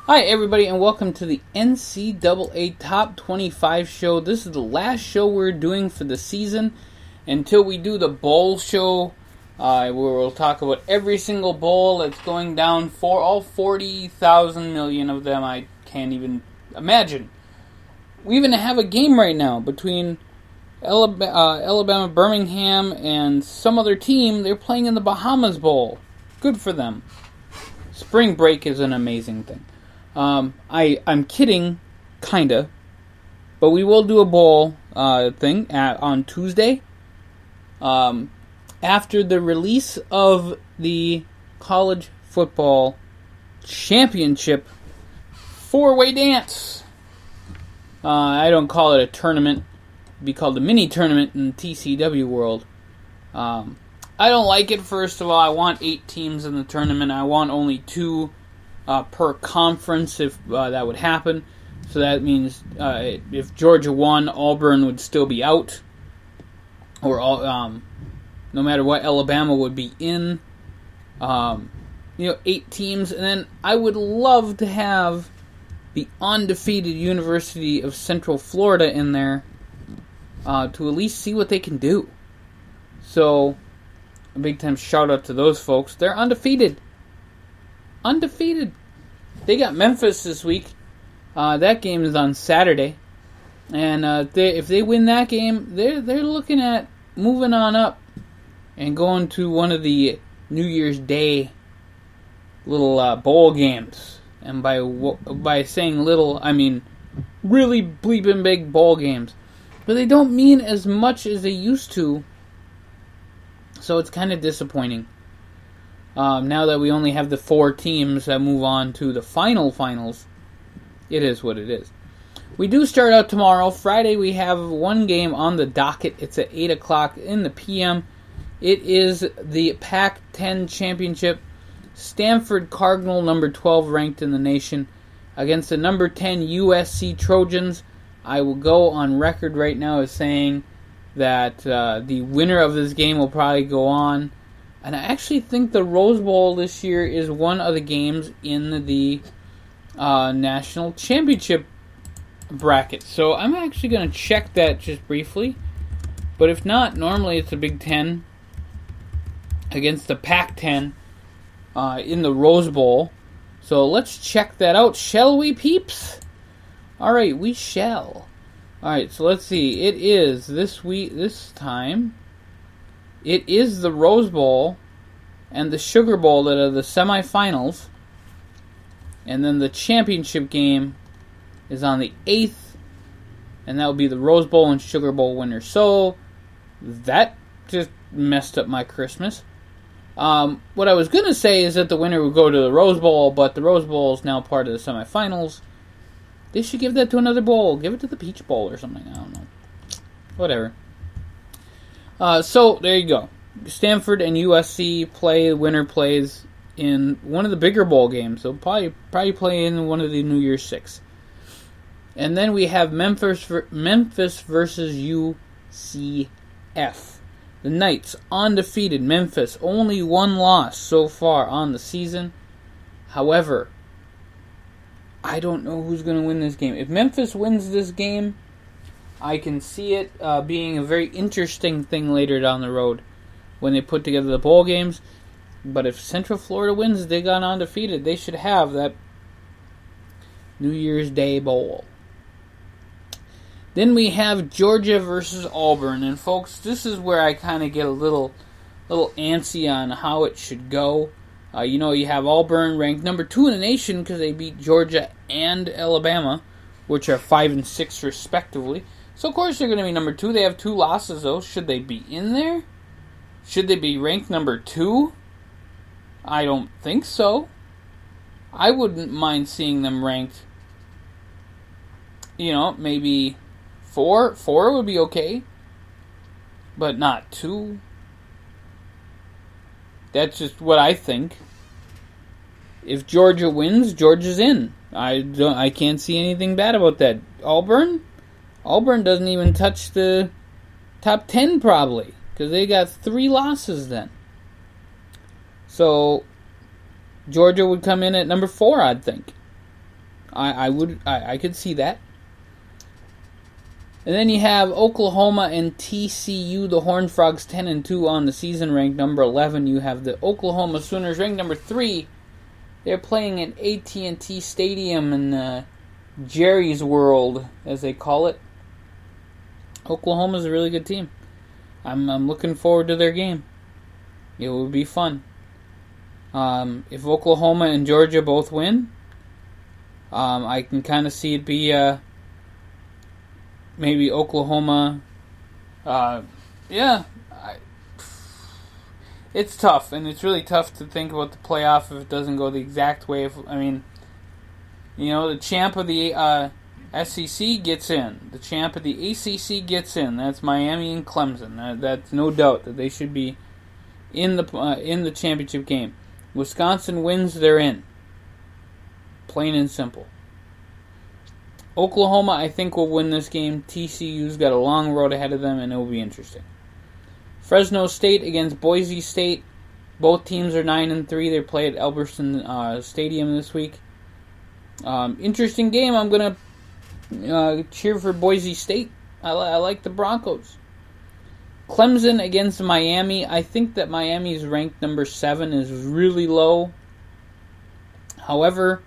Hi everybody and welcome to the NCAA Top 25 show. This is the last show we're doing for the season until we do the bowl show where we'll talk about every single bowl that's going down for all 40,000 million of them. I can't even imagine. We even have a game right now between Alabama, Birmingham, and some other team. They're playing in the Bahamas Bowl. Good for them. Spring break is an amazing thing. I'm kidding, kinda, but we will do a bowl thing on Tuesday after the release of the college football championship four-way dance. I don't call it a tournament; it'd be called a mini tournament in the TCW world. I don't like it. First of all, I want 8 teams in the tournament. I want only 2. Per conference, if that would happen. So that means if Georgia won, Auburn would still be out, or no matter what, Alabama would be in. 8 teams, and then I would love to have the undefeated University of Central Florida in there to at least see what they can do. So a big time shout out to those folks. They're undefeated. They got Memphis this week. That game is on Saturday, and if they win that game, they're looking at moving on up and going to one of the New Year's Day little bowl games. And by saying little, I mean really bleeping big bowl games, but they don't mean as much as they used to. So it's kind of disappointing. Now that we only have the 4 teams that move on to the finals, it is what it is. We do start out tomorrow. Friday, we have one game on the docket. It's at 8 o'clock in the p.m. It is the Pac-10 Championship. Stanford Cardinal, number 12 ranked in the nation, against the number 10 USC Trojans. I will go on record right now as saying that the winner of this game will probably go on. And I actually think the Rose Bowl this year is one of the games in the National Championship bracket. So I'm actually going to check that just briefly. But if not, normally it's the Big Ten against the Pac-10 in the Rose Bowl. So let's check that out, shall we, peeps? Alright, we shall. Alright, so let's see. It is this time. It is the Rose Bowl and the Sugar Bowl that are the semifinals. And then the championship game is on the 8th. And that will be the Rose Bowl and Sugar Bowl winner. So, that just messed up my Christmas. What I was going to say is that the winner would go to the Rose Bowl, but the Rose Bowl is now part of the semifinals. They should give that to another bowl. Give it to the Peach Bowl or something. I don't know. Whatever. So, there you go. Stanford and USC play. The winner plays in one of the bigger bowl games. They'll probably play in one of the New Year's 6. And then we have Memphis versus UCF. The Knights, undefeated. Memphis, only 1 loss so far on the season. However, I don't know who's going to win this game. If Memphis wins this game, I can see it being a very interesting thing later down the road when they put together the bowl games. But if Central Florida wins, they got undefeated. They should have that New Year's Day bowl. Then we have Georgia versus Auburn. And folks, this is where I kind of get a little antsy on how it should go. You have Auburn ranked number 2 in the nation because they beat Georgia and Alabama, which are 5 and 6 respectively. So, of course, they're going to be number 2. They have 2 losses, though. Should they be in there? Should they be ranked number 2? I don't think so. I wouldn't mind seeing them ranked, maybe 4. 4 would be okay. But not 2. That's just what I think. If Georgia wins, Georgia's in. I can't see anything bad about that. Auburn doesn't even touch the top 10 probably, because they got 3 losses then. So Georgia would come in at number 4, I'd think. I could see that. And then you have Oklahoma and TCU, the Horned Frogs 10-2 on the season, ranked number 11. You have the Oklahoma Sooners ranked number 3. They're playing at AT&T Stadium in Jerry's World, as they call it. Oklahoma's a really good team. I'm looking forward to their game. It will be fun. If Oklahoma and Georgia both win, I can kind of see it be maybe Oklahoma. It's tough, and it's really tough to think about the playoff if it doesn't go the exact way. The champ of the SEC gets in. The champ of the ACC gets in. That's Miami and Clemson. That's no doubt that they should be in the championship game. Wisconsin wins, they're in. Plain and simple. Oklahoma, I think, will win this game. TCU's got a long road ahead of them, and it will be interesting. Fresno State against Boise State. Both teams are 9-3. They play at Albertson Stadium this week. Interesting game. I'm going to cheer for Boise State. I like the Broncos. Clemson against Miami. I think that Miami's ranked number 7 is really low. However,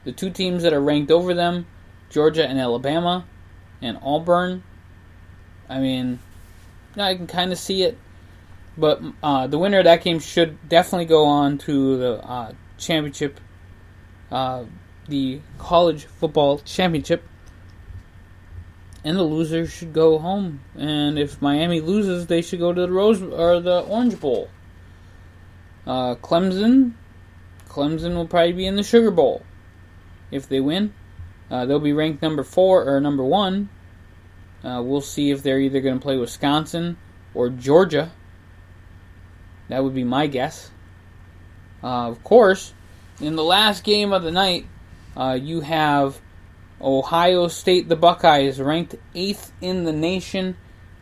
the two teams that are ranked over them, Georgia and Alabama, and Auburn, I can kind of see it. But the winner of that game should definitely go on to the championship, the college football championship. And the loser should go home. And if Miami loses, they should go to the Orange Bowl. Clemson will probably be in the Sugar Bowl. If they win, they'll be ranked number 4 or number 1. We'll see if they're either going to play Wisconsin or Georgia. That would be my guess. Of course, in the last game of the night, you have Ohio State, the Buckeyes, ranked 8th in the nation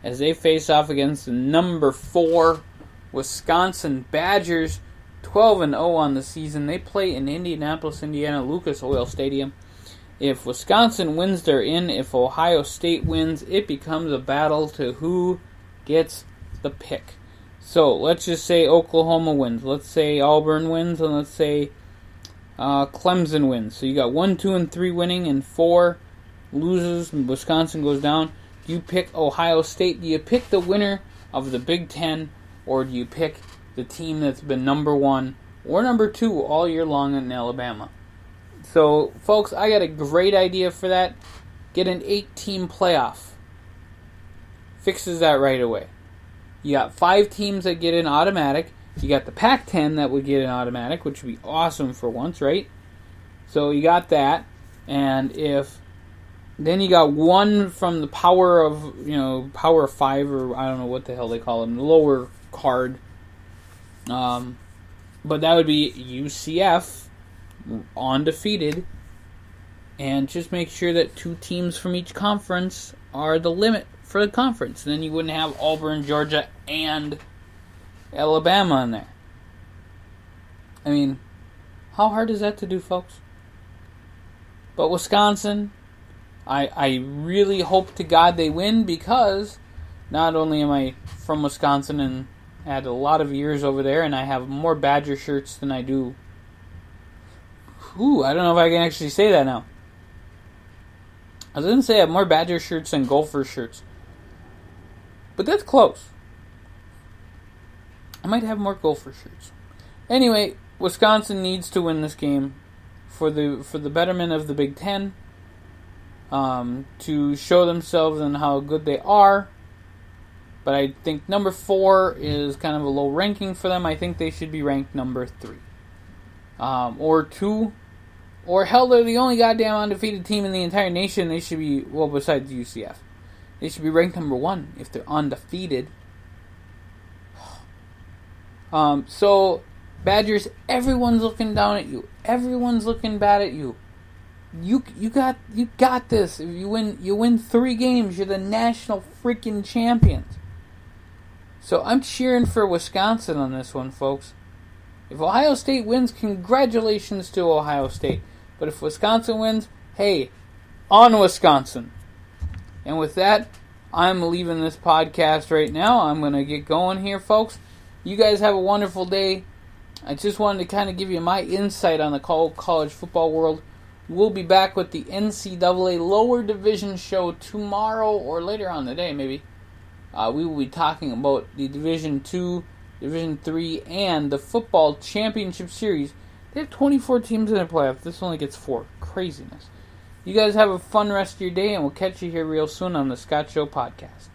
as they face off against the number 4 Wisconsin Badgers, 12-0 on the season. They play in Indianapolis, Indiana, Lucas Oil Stadium. If Wisconsin wins, they're in. If Ohio State wins, it becomes a battle to who gets the pick. So let's just say Oklahoma wins. Let's say Auburn wins, and let's say Clemson wins. So you got 1, 2, and 3 winning, and 4 loses, and Wisconsin goes down. Do you pick Ohio State? Do you pick the winner of the Big Ten, or do you pick the team that's been number 1 or number 2 all year long in Alabama? So, folks, I got a great idea for that. Get an 8-team playoff. Fixes that right away. You got 5 teams that get in automatic. You got the Pac-10 that would get in automatic, which would be awesome for once, right? So you got that. And then you got one from the Power of 5, or I don't know what the hell they call them, the lower card. But that would be UCF, undefeated, and just make sure that 2 teams from each conference are the limit for the conference. Then you wouldn't have Auburn, Georgia, and Alabama in there. How hard is that to do, folks? But Wisconsin, I really hope to God they win, because not only am I from Wisconsin and had a lot of years over there, and I have more Badger shirts than I do. I don't know if I can actually say that now. I was going to say I have more Badger shirts than Gopher shirts. But that's close. I might have more Gopher shirts. Anyway, Wisconsin needs to win this game for the betterment of the Big Ten, to show themselves and how good they are. But I think number 4 is kind of a low ranking for them. I think they should be ranked number 3. Or 2. Or hell, they're the only goddamn undefeated team in the entire nation. They should be, well, besides UCF, they should be ranked number 1 if they're undefeated. So, Badgers, everyone's looking down at you. Everyone's looking bad at you. You got this. If you win 3 games, you're the national freaking champions. So I'm cheering for Wisconsin on this one, folks. If Ohio State wins, congratulations to Ohio State. But if Wisconsin wins, hey, on Wisconsin. And with that, I'm leaving this podcast right now. I'm going to get going here, folks. You guys have a wonderful day. I just wanted to kind of give you my insight on the college football world. We'll be back with the NCAA lower division show tomorrow or later on in the day, maybe. We will be talking about the Division 2, Division 3, and the football championship series. They have 24 teams in the playoffs. This only gets 4. Craziness. You guys have a fun rest of your day, and we'll catch you here real soon on the Scott Show podcast.